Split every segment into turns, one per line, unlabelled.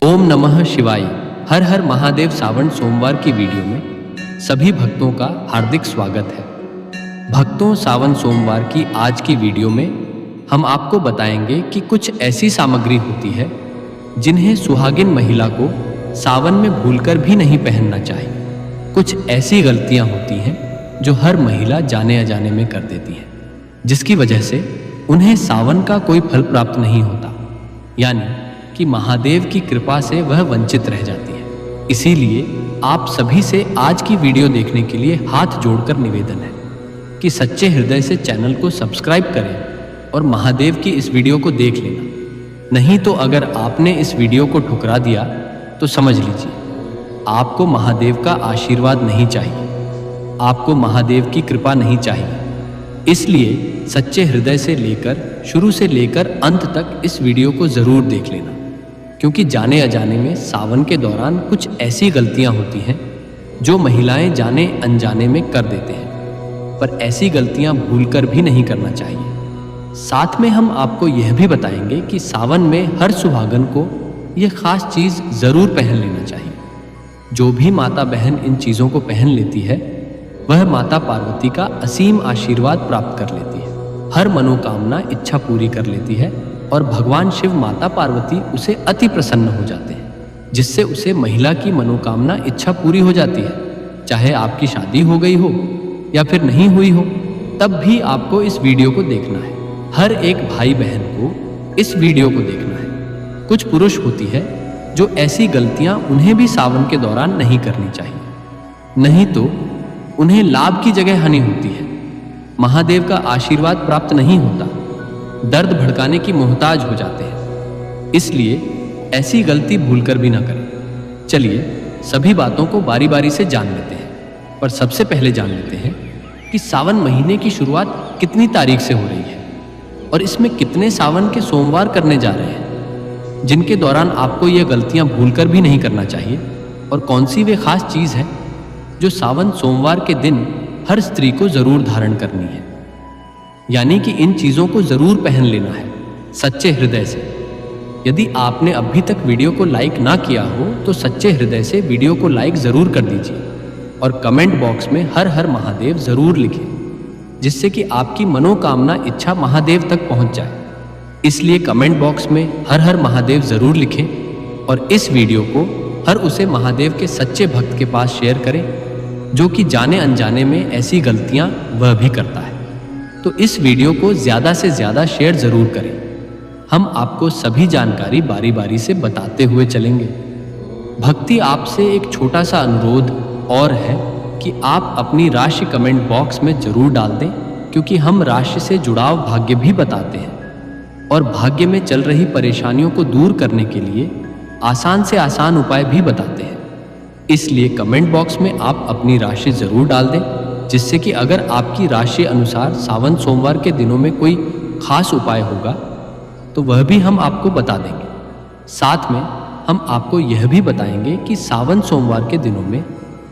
ओम नमः शिवाय। हर हर महादेव सावन सोमवार की वीडियो में सभी भक्तों का हार्दिक स्वागत है। भक्तों, सावन सोमवार की आज की वीडियो में हम आपको बताएंगे कि कुछ ऐसी सामग्री होती है जिन्हें सुहागिन महिला को सावन में भूलकर भी नहीं पहनना चाहिए। कुछ ऐसी गलतियां होती हैं जो हर महिला जाने अजाने में कर देती है, जिसकी वजह से उन्हें सावन का कोई फल प्राप्त नहीं होता, यानी कि महादेव की कृपा से वह वंचित रह जाती है। इसीलिए आप सभी से आज की वीडियो देखने के लिए हाथ जोड़कर निवेदन है कि सच्चे हृदय से चैनल को सब्सक्राइब करें और महादेव की इस वीडियो को देख लेना। नहीं तो अगर आपने इस वीडियो को ठुकरा दिया तो समझ लीजिए आपको महादेव का आशीर्वाद नहीं चाहिए, आपको महादेव की कृपा नहीं चाहिए। इसलिए सच्चे हृदय से लेकर शुरू से लेकर अंत तक इस वीडियो को जरूर देख लेना, क्योंकि जाने अजाने में सावन के दौरान कुछ ऐसी गलतियां होती हैं जो महिलाएं जाने अनजाने में कर देते हैं, पर ऐसी गलतियां भूलकर भी नहीं करना चाहिए। साथ में हम आपको यह भी बताएंगे कि सावन में हर सुहागन को यह खास चीज जरूर पहन लेना चाहिए। जो भी माता बहन इन चीजों को पहन लेती है वह माता पार्वती का असीम आशीर्वाद प्राप्त कर लेती है, हर मनोकामना इच्छा पूरी कर लेती है और भगवान शिव माता पार्वती उसे अति प्रसन्न हो जाते हैं, जिससे उसे महिला की मनोकामना इच्छा पूरी हो जाती है। चाहे आपकी शादी हो गई हो या फिर नहीं हुई हो, तब भी आपको इस वीडियो को देखना है। हर एक भाई बहन को इस वीडियो को देखना है। कुछ पुरुष होती है जो ऐसी गलतियां उन्हें भी सावन के दौरान नहीं करनी चाहिए, नहीं तो उन्हें लाभ की जगह हानि होती है, महादेव का आशीर्वाद प्राप्त नहीं होता, दर्द भड़काने की मोहताज हो जाते हैं। इसलिए ऐसी गलती भूलकर भी ना करें। चलिए सभी बातों को बारी बारी से जान लेते हैं, पर सबसे पहले जान लेते हैं कि सावन महीने की शुरुआत कितनी तारीख से हो रही है और इसमें कितने सावन के सोमवार करने जा रहे हैं, जिनके दौरान आपको ये गलतियां भूलकर भी नहीं करना चाहिए, और कौन सी वे खास चीज़ है जो सावन सोमवार के दिन हर स्त्री को जरूर धारण करनी है, यानी कि इन चीजों को जरूर पहन लेना है सच्चे हृदय से। यदि आपने अभी तक वीडियो को लाइक ना किया हो तो सच्चे हृदय से वीडियो को लाइक जरूर कर दीजिए और कमेंट बॉक्स में हर हर महादेव जरूर लिखें, जिससे कि आपकी मनोकामना इच्छा महादेव तक पहुंच जाए। इसलिए कमेंट बॉक्स में हर हर महादेव जरूर लिखें और इस वीडियो को हर उसे महादेव के सच्चे भक्त के पास शेयर करें जो कि जाने अनजाने में ऐसी गलतियां वह भी करता है। तो इस वीडियो को ज़्यादा से ज़्यादा शेयर ज़रूर करें। हम आपको सभी जानकारी बारी बारी से बताते हुए चलेंगे। भक्ति, आपसे एक छोटा सा अनुरोध और है कि आप अपनी राशि कमेंट बॉक्स में ज़रूर डाल दें, क्योंकि हम राशि से जुड़ाव भाग्य भी बताते हैं और भाग्य में चल रही परेशानियों को दूर करने के लिए आसान से आसान उपाय भी बताते हैं। इसलिए कमेंट बॉक्स में आप अपनी राशि ज़रूर डाल दें, जिससे कि अगर आपकी राशि अनुसार सावन सोमवार के दिनों में कोई खास उपाय होगा तो वह भी हम आपको बता देंगे। साथ में हम आपको यह भी बताएंगे कि सावन सोमवार के दिनों में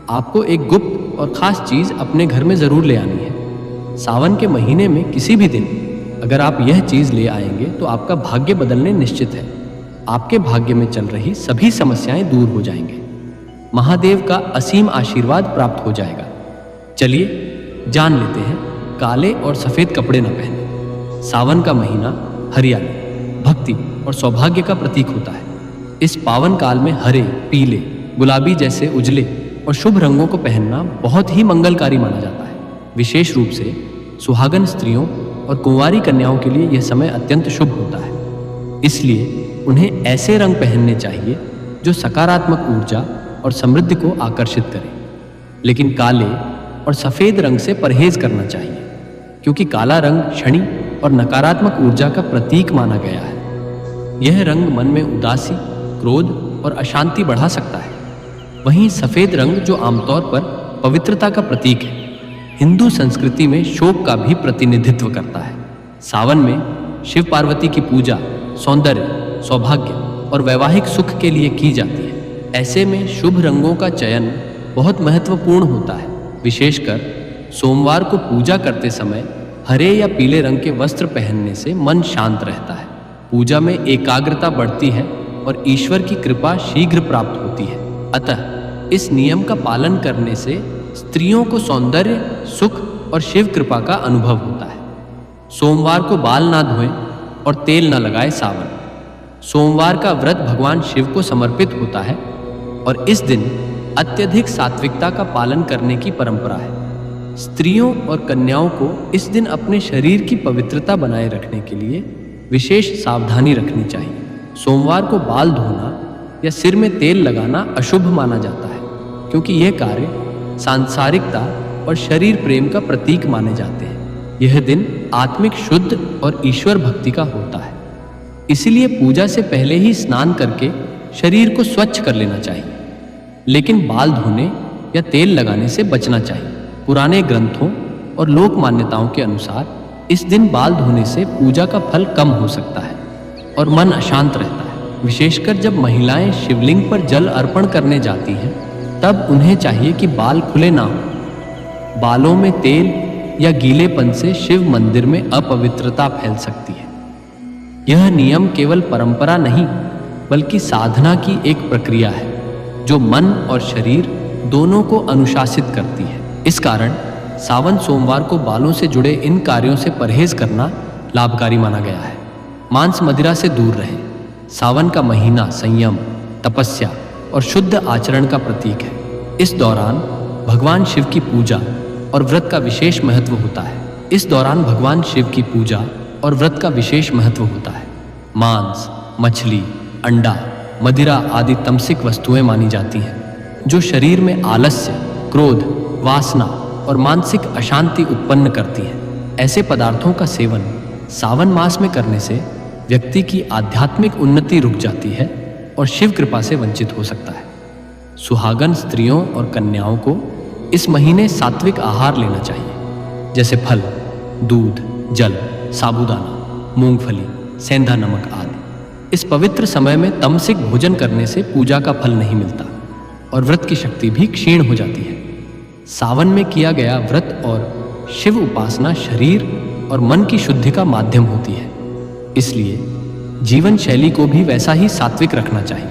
आपको एक गुप्त और ख़ास चीज़ अपने घर में ज़रूर ले आनी है। सावन के महीने में किसी भी दिन अगर आप यह चीज़ ले आएंगे तो आपका भाग्य बदलने निश्चित है। आपके भाग्य में चल रही सभी समस्याएं दूर हो जाएंगे, महादेव का असीम आशीर्वाद प्राप्त हो जाएगा। चलिए जान लेते हैं। काले और सफ़ेद कपड़े न पहने। सावन का महीना हरियाली, भक्ति और सौभाग्य का प्रतीक होता है। इस पावन काल में हरे, पीले, गुलाबी जैसे उजले और शुभ रंगों को पहनना बहुत ही मंगलकारी माना जाता है। विशेष रूप से सुहागन स्त्रियों और कुंवारी कन्याओं के लिए यह समय अत्यंत शुभ होता है। इसलिए उन्हें ऐसे रंग पहनने चाहिए जो सकारात्मक ऊर्जा और समृद्धि को आकर्षित करें। लेकिन काले और सफ़ेद रंग से परहेज करना चाहिए, क्योंकि काला रंग शनि और नकारात्मक ऊर्जा का प्रतीक माना गया है। यह रंग मन में उदासी, क्रोध और अशांति बढ़ा सकता है। वहीं सफ़ेद रंग, जो आमतौर पर पवित्रता का प्रतीक है, हिंदू संस्कृति में शोक का भी प्रतिनिधित्व करता है। सावन में शिव पार्वती की पूजा सौंदर्य, सौभाग्य और वैवाहिक सुख के लिए की जाती है। ऐसे में शुभ रंगों का चयन बहुत महत्वपूर्ण होता है। विशेषकर सोमवार को पूजा करते समय हरे या पीले रंग के वस्त्र पहनने से मन शांत रहता है, पूजा में एकाग्रता बढ़ती है और ईश्वर की कृपा शीघ्र प्राप्त होती है। अतः इस नियम का पालन करने से स्त्रियों को सौंदर्य, सुख और शिव कृपा का अनुभव होता है। सोमवार को बाल ना धोएं और तेल न लगाए सावन। सोमवार का व्रत भगवान शिव को समर्पित होता है और इस दिन अत्यधिक सात्विकता का पालन करने की परंपरा है। स्त्रियों और कन्याओं को इस दिन अपने शरीर की पवित्रता बनाए रखने के लिए विशेष सावधानी रखनी चाहिए। सोमवार को बाल धोना या सिर में तेल लगाना अशुभ माना जाता है, क्योंकि यह कार्य सांसारिकता और शरीर प्रेम का प्रतीक माने जाते हैं। यह दिन आत्मिक शुद्ध और ईश्वर भक्ति का होता है, इसीलिए पूजा से पहले ही स्नान करके शरीर को स्वच्छ कर लेना चाहिए, लेकिन बाल धोने या तेल लगाने से बचना चाहिए। पुराने ग्रंथों और लोक मान्यताओं के अनुसार इस दिन बाल धोने से पूजा का फल कम हो सकता है और मन अशांत रहता है। विशेषकर जब महिलाएं शिवलिंग पर जल अर्पण करने जाती हैं, तब उन्हें चाहिए कि बाल खुले ना हो। बालों में तेल या गीलेपन से शिव मंदिर में अपवित्रता फैल सकती है। यह नियम केवल परंपरा नहीं, बल्कि साधना की एक प्रक्रिया है जो मन और शरीर दोनों को अनुशासित करती है। इस कारण सावन सोमवार को बालों से जुड़े इन कार्यों से परहेज करना लाभकारी माना गया है। मांस मदिरा से दूर रहें। सावन का महीना संयम, तपस्या और शुद्ध आचरण का प्रतीक है। इस दौरान भगवान शिव की पूजा और व्रत का विशेष महत्व होता है। मांस, मछली, अंडा, मदिरा आदि तमसिक वस्तुएं मानी जाती हैं, जो शरीर में आलस्य, क्रोध, वासना और मानसिक अशांति उत्पन्न करती हैं। ऐसे पदार्थों का सेवन सावन मास में करने से व्यक्ति की आध्यात्मिक उन्नति रुक जाती है और शिव कृपा से वंचित हो सकता है। सुहागन स्त्रियों और कन्याओं को इस महीने सात्विक आहार लेना चाहिए, जैसे फल, दूध, जल, साबूदाना, मूंगफली, सेंधा नमक आदि। इस पवित्र समय में तमसिक भोजन करने से पूजा का फल नहीं मिलता और व्रत की शक्ति भी क्षीण हो जाती है। सावन में किया गया व्रत और शिव उपासना शरीर और मन की शुद्धि का माध्यम होती है, इसलिए जीवन शैली को भी वैसा ही सात्विक रखना चाहिए।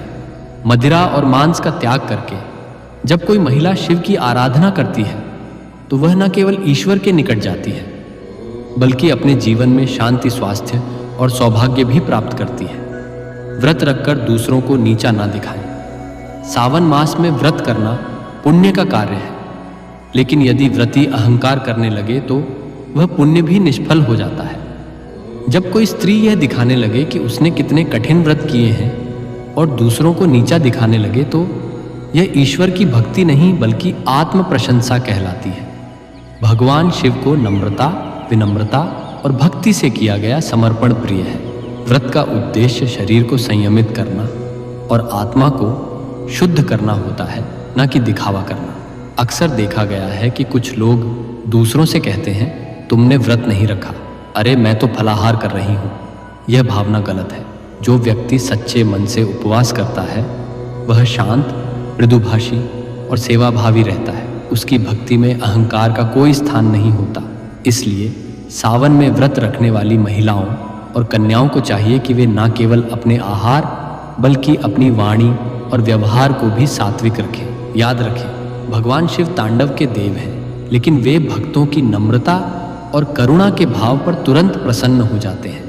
मदिरा और मांस का त्याग करके जब कोई महिला शिव की आराधना करती है, तो वह न केवल ईश्वर के निकट जाती है, बल्कि अपने जीवन में शांति, स्वास्थ्य और सौभाग्य भी प्राप्त करती है। व्रत रखकर दूसरों को नीचा ना दिखाएं। सावन मास में व्रत करना पुण्य का कार्य है, लेकिन यदि व्रती अहंकार करने लगे तो वह पुण्य भी निष्फल हो जाता है। जब कोई स्त्री यह दिखाने लगे कि उसने कितने कठिन व्रत किए हैं और दूसरों को नीचा दिखाने लगे, तो यह ईश्वर की भक्ति नहीं बल्कि आत्म प्रशंसा कहलाती है। भगवान शिव को नम्रता, विनम्रता और भक्ति से किया गया समर्पण प्रिय है। व्रत का उद्देश्य शरीर को संयमित करना और आत्मा को शुद्ध करना होता है, न कि दिखावा करना। अक्सर देखा गया है कि कुछ लोग दूसरों से कहते हैं, तुमने व्रत नहीं रखा, अरे मैं तो फलाहार कर रही हूँ। यह भावना गलत है। जो व्यक्ति सच्चे मन से उपवास करता है वह शांत, मृदुभाषी और सेवाभावी रहता है। उसकी भक्ति में अहंकार का कोई स्थान नहीं होता। इसलिए सावन में व्रत रखने वाली महिलाओं और कन्याओं को चाहिए कि वे न केवल अपने आहार बल्कि अपनी वाणी और व्यवहार को भी सात्विक रखें। याद रखें, भगवान शिव तांडव के देव हैं, लेकिन वे भक्तों की नम्रता और करुणा के भाव पर तुरंत प्रसन्न हो जाते हैं।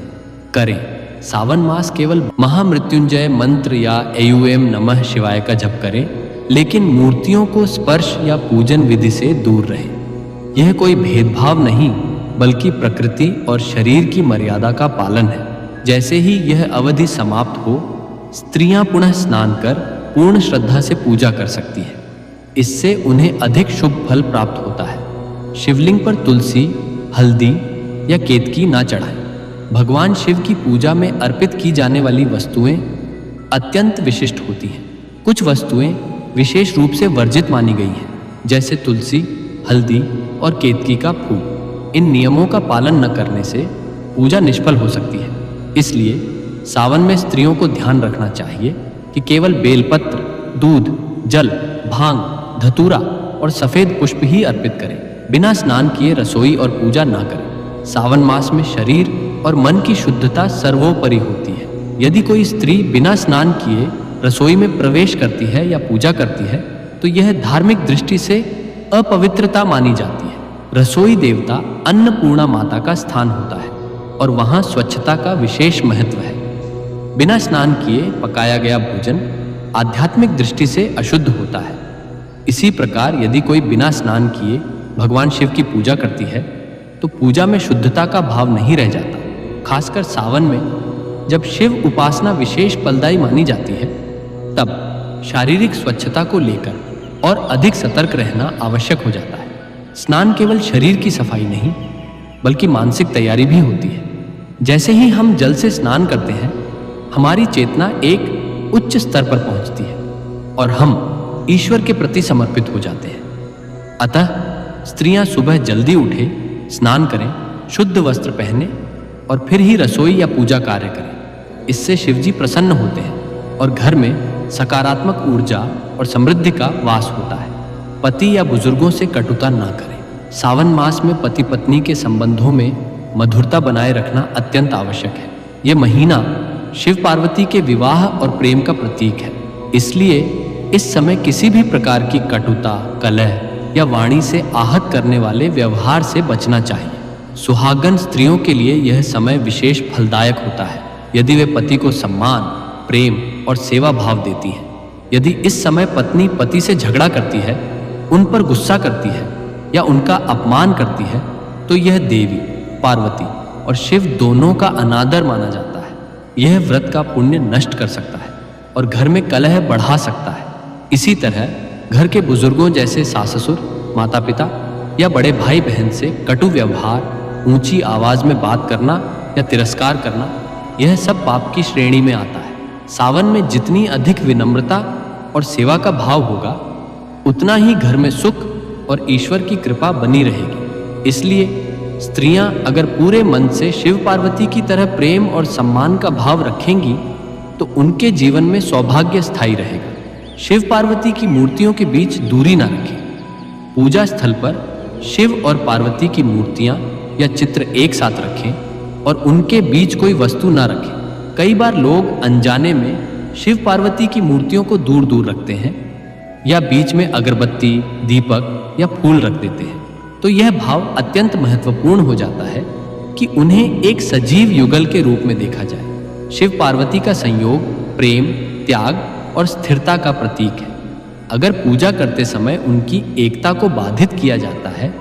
करें सावन मास केवल महामृत्युंजय मंत्र या एयूएम नमः शिवाय का जप करें, लेकिन मूर्तियों को स्पर्श या पूजन विधि से दूर रहें। यह कोई भेदभाव नहीं बल्कि प्रकृति और शरीर की मर्यादा का पालन है। जैसे ही यह अवधि समाप्त हो, स्त्रियां पुनः स्नान कर पूर्ण श्रद्धा से पूजा कर सकती हैं। इससे उन्हें अधिक शुभ फल प्राप्त होता है। शिवलिंग पर तुलसी, हल्दी या केतकी ना चढ़ाएं। भगवान शिव की पूजा में अर्पित की जाने वाली वस्तुएं अत्यंत विशिष्ट होती हैं। कुछ वस्तुएं विशेष रूप से वर्जित मानी गई हैं, जैसे तुलसी, हल्दी और केतकी का फूल। इन नियमों का पालन न करने से पूजा निष्फल हो सकती है। इसलिए सावन में स्त्रियों को ध्यान रखना चाहिए कि केवल बेलपत्र, दूध, जल, भांग, धतूरा और सफेद पुष्प ही अर्पित करें। बिना स्नान किए रसोई और पूजा ना करें। सावन मास में शरीर और मन की शुद्धता सर्वोपरि होती है। यदि कोई स्त्री बिना स्नान किए रसोई में प्रवेश करती है या पूजा करती है तो यह धार्मिक दृष्टि से अपवित्रता मानी जाती है। रसोई देवता अन्नपूर्णा माता का स्थान होता है और वहां स्वच्छता का विशेष महत्व है। बिना स्नान किए पकाया गया भोजन आध्यात्मिक दृष्टि से अशुद्ध होता है। इसी प्रकार यदि कोई बिना स्नान किए भगवान शिव की पूजा करती है तो पूजा में शुद्धता का भाव नहीं रह जाता। खासकर सावन में जब शिव उपासना विशेष फलदायी मानी जाती है तब शारीरिक स्वच्छता को लेकर और अधिक सतर्क रहना आवश्यक हो जाता है। स्नान केवल शरीर की सफाई नहीं बल्कि मानसिक तैयारी भी होती है। जैसे ही हम जल से स्नान करते हैं हमारी चेतना एक उच्च स्तर पर पहुंचती है और हम ईश्वर के प्रति समर्पित हो जाते हैं। अतः स्त्रियां सुबह जल्दी उठे, स्नान करें, शुद्ध वस्त्र पहने और फिर ही रसोई या पूजा कार्य करें। इससे शिवजी प्रसन्न होते हैं और घर में सकारात्मक ऊर्जा और समृद्धि का वास होता है। पति या बुजुर्गों से कटुता ना करें। सावन मास में पति पत्नी के संबंधों में मधुरता बनाए रखना अत्यंत आवश्यक है। यह महीना शिव पार्वती के विवाह और प्रेम का प्रतीक है। इसलिए इस समय किसी भी प्रकार की कटुता, कलह या वाणी से आहत करने वाले व्यवहार से बचना चाहिए। सुहागन स्त्रियों के लिए यह समय विशेष फलदायक होता है यदि वे पति को सम्मान, प्रेम और सेवा भाव देती हैं। यदि इस समय पत्नी पति से झगड़ा करती है, उन पर गुस्सा करती है या उनका अपमान करती है तो यह देवी पार्वती और शिव दोनों का अनादर माना जाता है। यह व्रत का पुण्य नष्ट कर सकता है और घर में कलह बढ़ा सकता है। इसी तरह घर के बुजुर्गों जैसे सास ससुर, माता पिता या बड़े भाई बहन से कटु व्यवहार, ऊंची आवाज में बात करना या तिरस्कार करना, यह सब पाप की श्रेणी में आता है। सावन में जितनी अधिक विनम्रता और सेवा का भाव होगा उतना ही घर में सुख और ईश्वर की कृपा बनी रहेगी। इसलिए स्त्रियां अगर पूरे मन से शिव पार्वती की तरह प्रेम और सम्मान का भाव रखेंगी तो उनके जीवन में सौभाग्य स्थायी रहेगा। शिव पार्वती की मूर्तियों के बीच दूरी ना रखें। पूजा स्थल पर शिव और पार्वती की मूर्तियां या चित्र एक साथ रखें और उनके बीच कोई वस्तु ना रखें। कई बार लोग अनजाने में शिव पार्वती की मूर्तियों को दूर दूर रखते हैं या बीच में अगरबत्ती, दीपक या फूल रख देते हैं तो यह भाव अत्यंत महत्वपूर्ण हो जाता है कि उन्हें एक सजीव युगल के रूप में देखा जाए। शिव पार्वती का संयोग प्रेम, त्याग और स्थिरता का प्रतीक है। अगर पूजा करते समय उनकी एकता को बाधित किया जाता है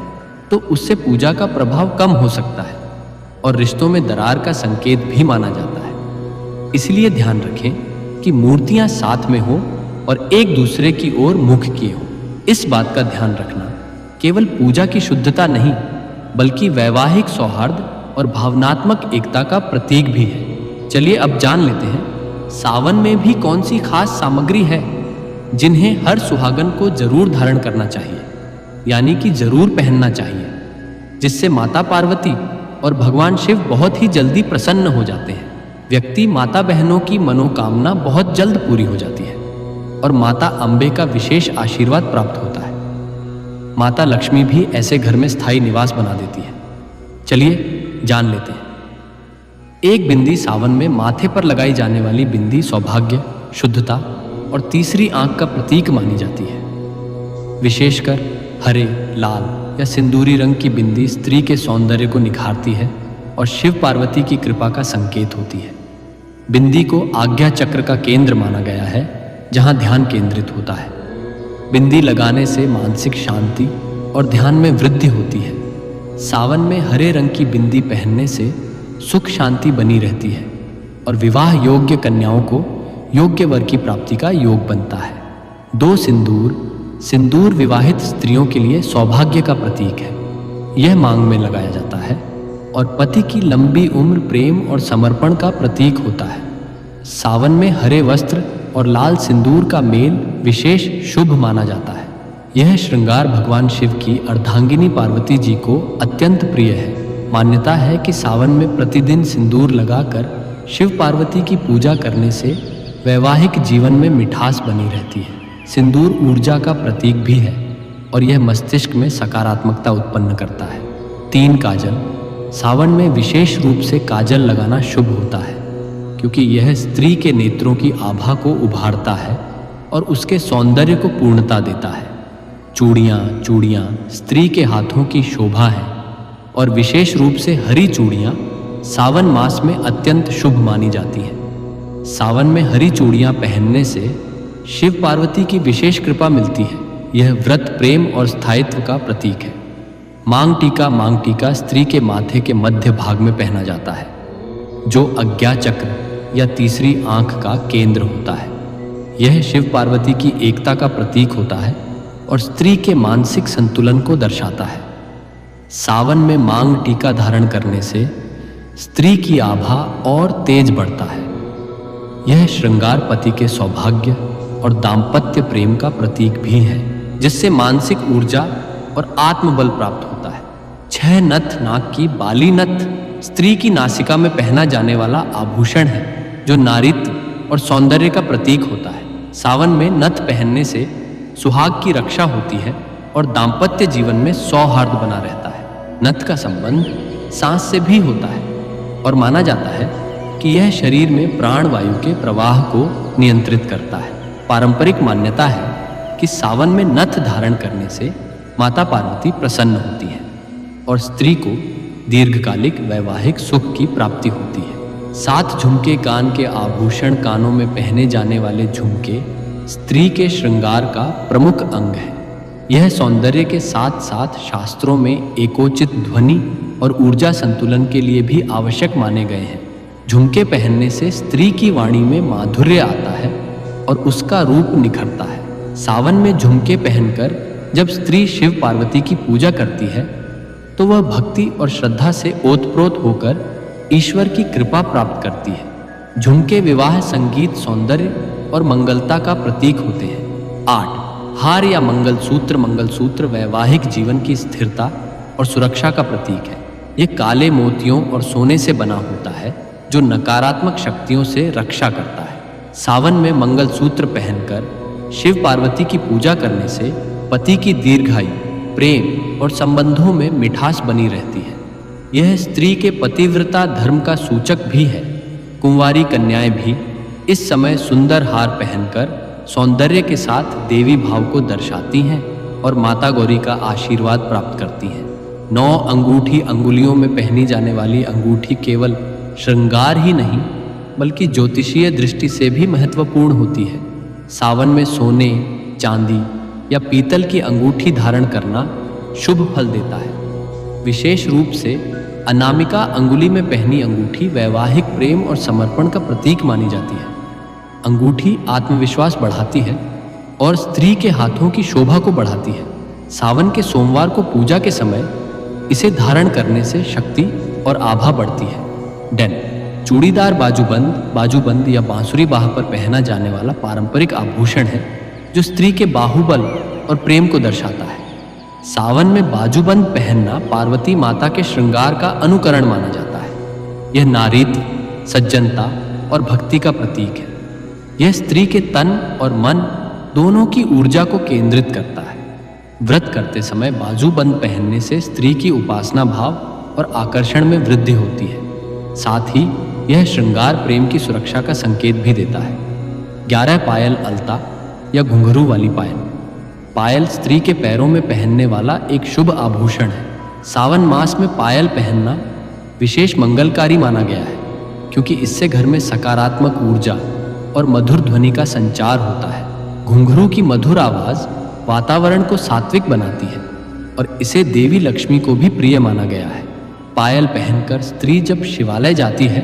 तो उससे पूजा का प्रभाव कम हो सकता है और रिश्तों में दरार का संकेत भी माना जाता है। इसलिए ध्यान रखें कि मूर्तियां साथ में हो और एक दूसरे की ओर मुख किए हो। इस बात का ध्यान रखना केवल पूजा की शुद्धता नहीं बल्कि वैवाहिक सौहार्द और भावनात्मक एकता का प्रतीक भी है। चलिए अब जान लेते हैं सावन में भी कौन सी खास सामग्री है जिन्हें हर सुहागन को जरूर धारण करना चाहिए, यानी कि जरूर पहनना चाहिए, जिससे माता पार्वती और भगवान शिव बहुत ही जल्दी प्रसन्न हो जाते हैं। व्यक्ति माता बहनों की मनोकामना बहुत जल्द पूरी हो जाती है और माता अम्बे का विशेष आशीर्वाद प्राप्त होता है। माता लक्ष्मी भी ऐसे घर में स्थायी निवास बना देती है। चलिए जान लेते हैं। एक बिंदी सावन में माथे पर लगाई जाने वाली बिंदी सौभाग्य, शुद्धता और तीसरी आंख का प्रतीक मानी जाती है। विशेषकर हरे, लाल या सिंदूरी रंग की बिंदी स्त्री के सौंदर्य को निखारती है और शिव पार्वती की कृपा का संकेत होती है। बिंदी को आज्ञा चक्र का केंद्र माना गया है जहां ध्यान केंद्रित होता है। बिंदी लगाने से मानसिक शांति और ध्यान में वृद्धि होती है। सावन में हरे रंग की बिंदी पहनने से सुख शांति बनी रहती है और विवाह योग्य कन्याओं को योग्य वर की प्राप्ति का योग बनता है। 2 सिंदूर विवाहित स्त्रियों के लिए सौभाग्य का प्रतीक है। यह मांग में लगाया जाता है और पति की लंबी उम्र, प्रेम और समर्पण का प्रतीक होता है। सावन में हरे वस्त्र और लाल सिंदूर का मेल विशेष शुभ माना जाता है। यह श्रृंगार भगवान शिव की अर्धांगिनी पार्वती जी को अत्यंत प्रिय है। मान्यता है कि सावन में प्रतिदिन सिंदूर लगाकर शिव पार्वती की पूजा करने से वैवाहिक जीवन में मिठास बनी रहती है। सिंदूर ऊर्जा का प्रतीक भी है और यह मस्तिष्क में सकारात्मकता उत्पन्न करता है। 3 काजल। सावन में विशेष रूप से काजल लगाना शुभ होता है क्योंकि यह स्त्री के नेत्रों की आभा को उभारता है और उसके सौंदर्य को पूर्णता देता है। चूड़ियाँ स्त्री के हाथों की शोभा है और विशेष रूप से हरी चूड़ियाँ सावन मास में अत्यंत शुभ मानी जाती हैं। सावन में हरी चूड़ियाँ पहनने से शिव पार्वती की विशेष कृपा मिलती है। यह व्रत प्रेम और स्थायित्व का प्रतीक है। मांग टीका स्त्री के माथे के मध्य भाग में पहना जाता है, जो अज्ञा चक्र या तीसरी आंख का केंद्र होता है। यह शिव पार्वती की एकता का प्रतीक होता है और स्त्री के मानसिक संतुलन को दर्शाता है। सावन में मांग टीका धारण करने से स्त्री की आभा और तेज बढ़ता है। यह श्रृंगार पति के सौभाग्य और दाम्पत्य प्रेम का प्रतीक भी है, जिससे मानसिक ऊर्जा और आत्मबल प्राप्त होता है। 6 नथ नाक की बाली नथ स्त्री की नासिका में पहना जाने वाला आभूषण है, जो नारीत्व और सौंदर्य का प्रतीक होता है। सावन में नथ पहनने से सुहाग की रक्षा होती है और दाम्पत्य जीवन में सौहार्द बना रहता है। नथ का संबंध सांस से भी होता है और माना जाता है कि यह शरीर में प्राण वायु के प्रवाह को नियंत्रित करता है। पारंपरिक मान्यता है कि सावन में नथ धारण करने से माता पार्वती प्रसन्न होती है और स्त्री को दीर्घकालिक वैवाहिक सुख की प्राप्ति होती है। 7 झुमके कान के आभूषण कानों में पहने जाने वाले झुमके स्त्री के श्रृंगार का प्रमुख अंग है। यह सौंदर्य के साथ साथ शास्त्रों में एकोचित ध्वनि और ऊर्जा संतुलन के लिए भी आवश्यक माने गए हैं। झुमके पहनने से स्त्री की वाणी में माधुर्य आता है और उसका रूप निखरता है। सावन में झुमके पहनकर जब स्त्री शिव पार्वती की पूजा करती है तो वह भक्ति और श्रद्धा से ओतप्रोत होकर ईश्वर की कृपा प्राप्त करती है। झुमके विवाह, संगीत, सौंदर्य और मंगलता का प्रतीक होते हैं। 8 हार या मंगलसूत्र वैवाहिक जीवन की स्थिरता और सुरक्षा का प्रतीक है। ये काले मोतियों और सोने से बना होता है, जो नकारात्मक शक्तियों से रक्षा करता है। सावन में मंगलसूत्र पहनकर शिव पार्वती की पूजा करने से पति की दीर्घायु, प्रेम और संबंधों में मिठास बनी रहती है। यह स्त्री के पतिव्रता धर्म का सूचक भी है। कुंवारी कन्याएं भी इस समय सुंदर हार पहनकर सौंदर्य के साथ देवी भाव को दर्शाती हैं और माता गौरी का आशीर्वाद प्राप्त करती हैं। 9 अंगूठी अंगुलियों में पहनी जाने वाली अंगूठी केवल श्रृंगार ही नहीं बल्कि ज्योतिषीय दृष्टि से भी महत्वपूर्ण होती है। सावन में सोने, चांदी या पीतल की अंगूठी धारण करना शुभ फल देता है। विशेष रूप से अनामिका अंगुली में पहनी अंगूठी वैवाहिक प्रेम और समर्पण का प्रतीक मानी जाती है। अंगूठी आत्मविश्वास बढ़ाती है और स्त्री के हाथों की शोभा को बढ़ाती है। सावन के सोमवार को पूजा के समय इसे धारण करने से शक्ति और आभा बढ़ती है। डेन चूड़ीदार बाजूबंद या बांसुरी बाह पर पहना जाने वाला पारंपरिक आभूषण है, जो स्त्री के बाहुबल और प्रेम को दर्शाता है। सावन में बाजूबंद पहनना पार्वती माता के श्रृंगार का अनुकरण माना जाता है। यह नारीत्व, सज्जनता और भक्ति का प्रतीक है। यह स्त्री के तन और मन दोनों की ऊर्जा को केंद्रित करता है। व्रत करते समय बाजूबंद पहनने से स्त्री की उपासना भाव और आकर्षण में वृद्धि होती है। साथ ही यह श्रृंगार प्रेम की सुरक्षा का संकेत भी देता है। 11 पायल अलता या घुंघरू वाली पायल स्त्री के पैरों में पहनने वाला एक शुभ आभूषण है। सावन मास में पायल पहनना विशेष मंगलकारी माना गया है, क्योंकि इससे घर में सकारात्मक ऊर्जा और मधुर ध्वनि का संचार होता है। घुंघरू की मधुर आवाज वातावरण को सात्विक बनाती है और इसे देवी लक्ष्मी को भी प्रिय माना गया है। पायल पहनकर स्त्री जब शिवालय जाती है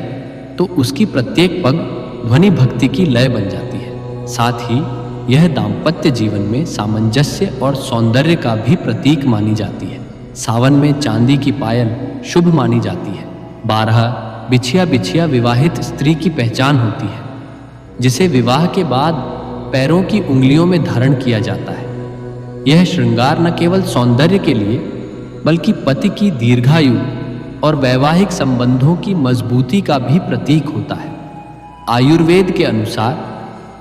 तो उसकी प्रत्येक पग ध्वनि भक्ति की लय बन जाती है। साथ ही यह दाम्पत्य जीवन में सामंजस्य और सौंदर्य का भी प्रतीक मानी जाती है। सावन में चांदी की पायल शुभ मानी जाती है। 12 बिछिया विवाहित स्त्री की पहचान होती है, जिसे विवाह के बाद पैरों की उंगलियों में धारण किया जाता है। यह श्रृंगार न केवल सौंदर्य के लिए बल्कि पति की दीर्घायु और वैवाहिक संबंधों की मजबूती का भी प्रतीक होता है। आयुर्वेद के अनुसार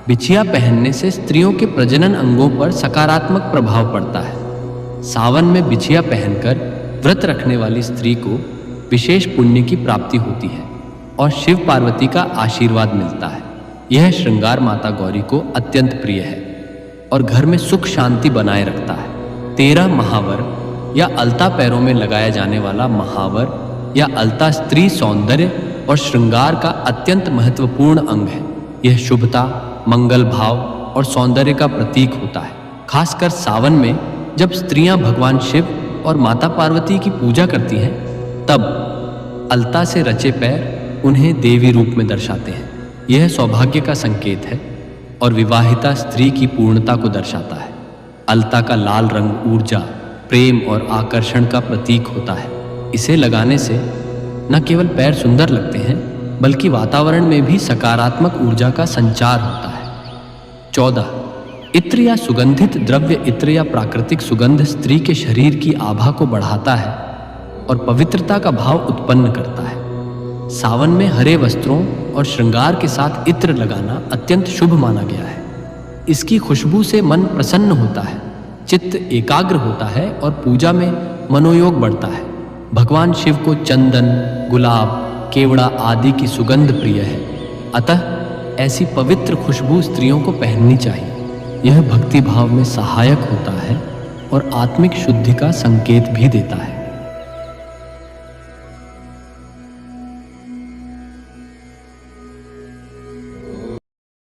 बिछिया पहनने से स्त्रियों के प्रजनन अंगों पर सकारात्मक प्रभाव पड़ता है। सावन में बिछिया पहनकर व्रत रखने वाली स्त्री को विशेष पुण्य की प्राप्ति होती है। और शिव पार्वती का आशीर्वाद मिलता है। यह श्रृंगार माता गौरी को अत्यंत प्रिय है और घर में सुख शांति बनाए रखता है। 13 महावर या अलता पैरों में लगाया जाने वाला महावर या अलता स्त्री सौंदर्य और श्रृंगार का अत्यंत महत्वपूर्ण अंग है। यह शुभता, मंगल भाव और सौंदर्य का प्रतीक होता है। खासकर सावन में जब स्त्रियां भगवान शिव और माता पार्वती की पूजा करती हैं, तब अलता से रचे पैर उन्हें देवी रूप में दर्शाते हैं। यह सौभाग्य का संकेत है और विवाहिता स्त्री की पूर्णता को दर्शाता है। अलता का लाल रंग ऊर्जा, प्रेम और आकर्षण का प्रतीक होता है। इसे लगाने से न केवल पैर सुंदर लगते हैं, बल्कि वातावरण में भी सकारात्मक ऊर्जा का संचार होता है। 14. इत्र या सुगंधित द्रव्य। इत्र या प्राकृतिक सुगंध स्त्री के शरीर की आभा को बढ़ाता है और पवित्रता का भाव उत्पन्न करता है। सावन में हरे वस्त्रों और श्रृंगार के साथ इत्र लगाना अत्यंत शुभ माना गया है। इसकी खुशबू से मन प्रसन्न होता है, चित्त एकाग्र होता है और पूजा में मनोयोग बढ़ता है। भगवान शिव को चंदन, गुलाब, केवड़ा आदि की सुगंध प्रिय है, अतः ऐसी पवित्र खुशबू स्त्रियों को पहननी चाहिए। यह भक्ति भाव में सहायक होता है और आत्मिक शुद्धि का संकेत भी देता है।